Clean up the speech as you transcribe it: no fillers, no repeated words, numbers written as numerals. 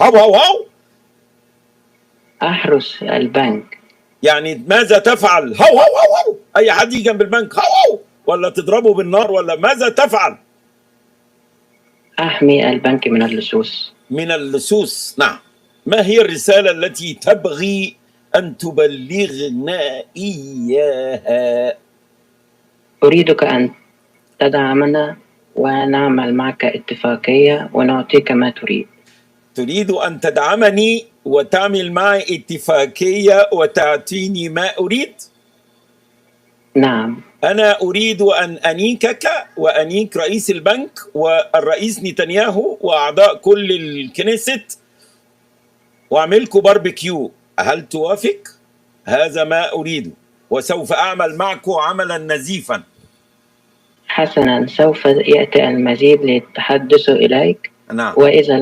هاو هاو هاو. أحرس البنك. يعني ماذا تفعل؟ هاو هاو هاو هاو. أي حد يجي جنب البنك هاو هاو، ولا تضربه بالنار، ولا ماذا تفعل؟ أحمي البنك من اللصوص. من اللصوص، نعم. ما هي الرسالة التي تبغي أن تبلغنا إياها؟ أريدك أن تدعمنا ونعمل معك اتفاقية ونعطيك ما تريد. تريد أن تدعمني وتعمل معي اتفاقية وتعطيني ما أريد؟ نعم. أنا أريد أن أنيكك وأنيك رئيس البنك والرئيس نتنياهو وأعضاء كل الكنيست وأعملكم باربيكيو. هل توافق؟ هذا ما أريد، وسوف أعمل معكم عملا نزيفا. حسنا، سوف يأتي المزيد للتحدث إليك. نعم. وإذا